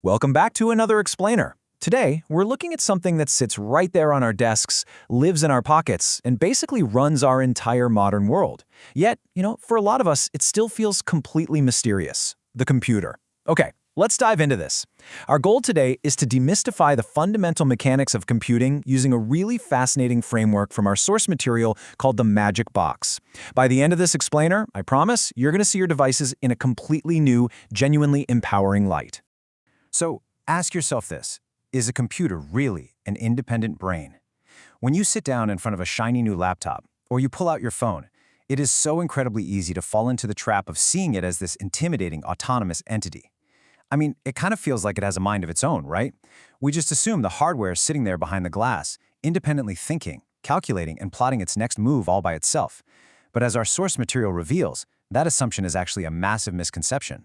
Welcome back to another explainer. Today, we're looking at something that sits right there on our desks, lives in our pockets, and basically runs our entire modern world. Yet, for a lot of us, it still feels completely mysterious. The computer. Okay, let's dive into this. Our goal today is to demystify the fundamental mechanics of computing using a really fascinating framework from our source material called the Magic Box. By the end of this explainer, I promise, you're going to see your devices in a completely new, genuinely empowering light. So ask yourself this, is a computer really an independent brain? When you sit down in front of a shiny new laptop, or you pull out your phone, it is so incredibly easy to fall into the trap of seeing it as this intimidating, autonomous entity. I mean, it kind of feels like it has a mind of its own, right? We just assume the hardware is sitting there behind the glass, independently thinking, calculating, and plotting its next move all by itself. But as our source material reveals, that assumption is actually a massive misconception.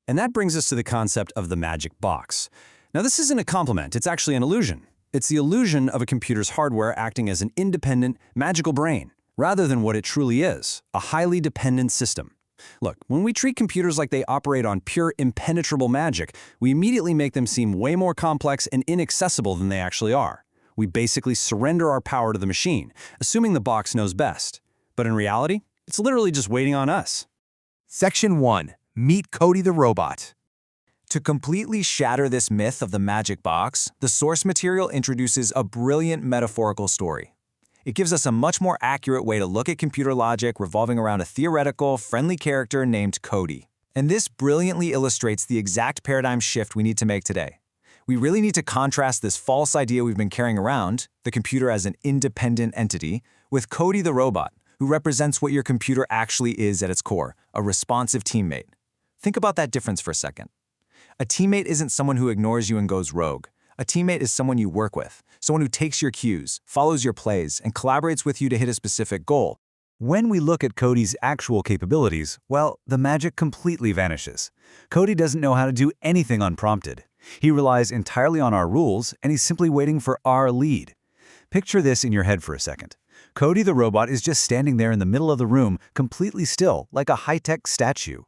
And that brings us to the concept of the magic box. Now, this isn't a compliment, it's actually an illusion. It's the illusion of a computer's hardware acting as an independent, magical brain, rather than what it truly is, a highly dependent system. Look, when we treat computers like they operate on pure, impenetrable magic, we immediately make them seem way more complex and inaccessible than they actually are. We basically surrender our power to the machine, assuming the box knows best. But in reality, it's literally just waiting on us. Section 1. Meet Cody the Robot. To completely shatter this myth of the magic box, the source material introduces a brilliant metaphorical story. It gives us a much more accurate way to look at computer logic revolving around a theoretical, friendly character named Cody. And this brilliantly illustrates the exact paradigm shift we need to make today. We really need to contrast this false idea we've been carrying around, the computer as an independent entity, with Cody the Robot, who represents what your computer actually is at its core, a responsive teammate. Think about that difference for a second. A teammate isn't someone who ignores you and goes rogue. A teammate is someone you work with, someone who takes your cues, follows your plays, and collaborates with you to hit a specific goal. When we look at Cody's actual capabilities, well, the magic completely vanishes. Cody doesn't know how to do anything unprompted. He relies entirely on our rules, and he's simply waiting for our lead. Picture this in your head for a second. Cody the Robot is just standing there in the middle of the room, completely still, like a high-tech statue.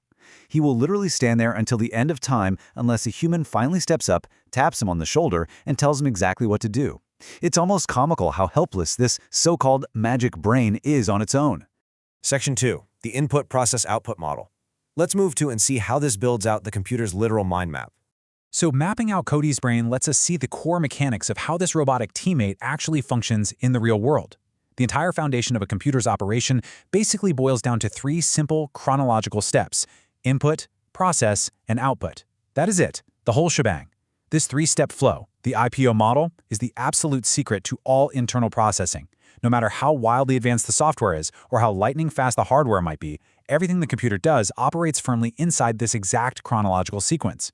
He will literally stand there until the end of time unless a human finally steps up, taps him on the shoulder, and tells him exactly what to do. It's almost comical how helpless this so-called magic brain is on its own. Section 2. The Input-Process-Output Model. Let's move to and see how this builds out the computer's literal mind map. So mapping out Cody's brain lets us see the core mechanics of how this robotic teammate actually functions in the real world. The entire foundation of a computer's operation basically boils down to 3 simple chronological steps: input, process, and output. That is it, the whole shebang. This 3-step flow, the IPO model, is the absolute secret to all internal processing. No matter how wildly advanced the software is, or how lightning fast the hardware might be, everything the computer does operates firmly inside this exact chronological sequence.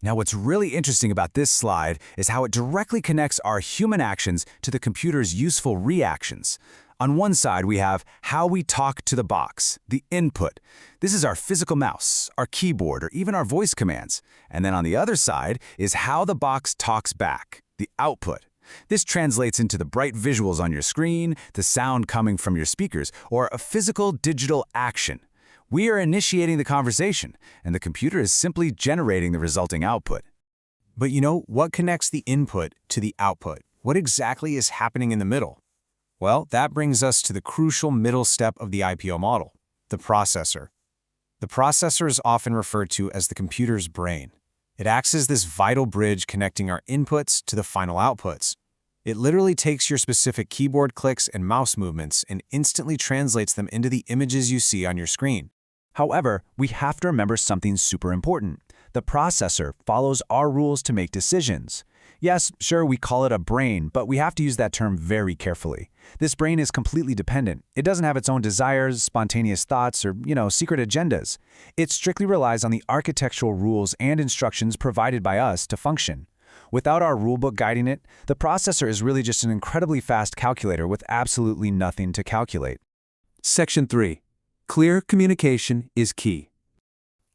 Now, what's really interesting about this slide is how it directly connects our human actions to the computer's useful reactions. On one side, we have how we talk to the box, the input. This is our physical mouse, our keyboard, or even our voice commands. And then on the other side is how the box talks back, the output. This translates into the bright visuals on your screen, the sound coming from your speakers, or a physical digital action. We are initiating the conversation, and the computer is simply generating the resulting output. But what connects the input to the output? What exactly is happening in the middle? Well, that brings us to the crucial middle step of the IPO model, the processor. The processor is often referred to as the computer's brain. It acts as this vital bridge connecting our inputs to the final outputs. It literally takes your specific keyboard clicks and mouse movements and instantly translates them into the images you see on your screen. However, we have to remember something super important. The processor follows our rules to make decisions. Yes, sure, we call it a brain, but we have to use that term very carefully. This brain is completely dependent. It doesn't have its own desires, spontaneous thoughts, or, secret agendas. It strictly relies on the architectural rules and instructions provided by us to function. Without our rulebook guiding it, the processor is really just an incredibly fast calculator with absolutely nothing to calculate. Section 3. Clear communication is key.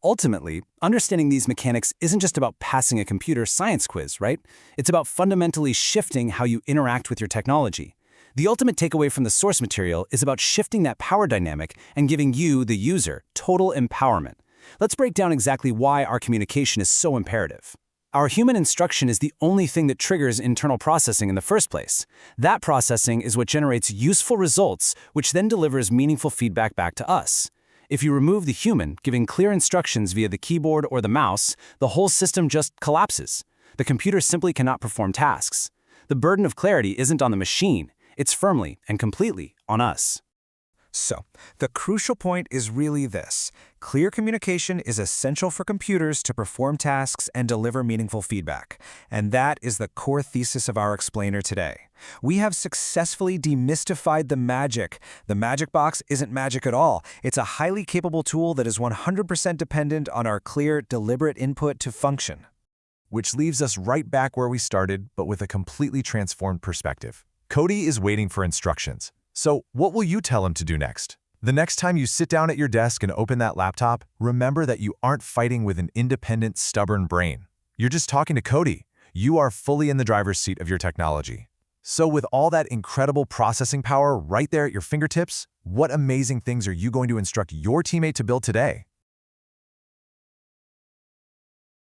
Ultimately, understanding these mechanics isn't just about passing a computer science quiz, right? It's about fundamentally shifting how you interact with your technology. The ultimate takeaway from the source material is about shifting that power dynamic and giving you, the user, total empowerment. Let's break down exactly why our communication is so imperative. Our human instruction is the only thing that triggers internal processing in the first place. That processing is what generates useful results, which then delivers meaningful feedback back to us. If you remove the human, giving clear instructions via the keyboard or the mouse, the whole system just collapses. The computer simply cannot perform tasks. The burden of clarity isn't on the machine, it's firmly and completely on us. So, the crucial point is really this. Clear communication is essential for computers to perform tasks and deliver meaningful feedback. And that is the core thesis of our explainer today. We have successfully demystified the magic. The Magic Box isn't magic at all. It's a highly capable tool that is 100% dependent on our clear, deliberate input to function. Which leaves us right back where we started, but with a completely transformed perspective. Cody is waiting for instructions. So, what will you tell him to do next? The next time you sit down at your desk and open that laptop, remember that you aren't fighting with an independent, stubborn brain. You're just talking to Cody. You are fully in the driver's seat of your technology. So with all that incredible processing power right there at your fingertips, what amazing things are you going to instruct your teammate to build today?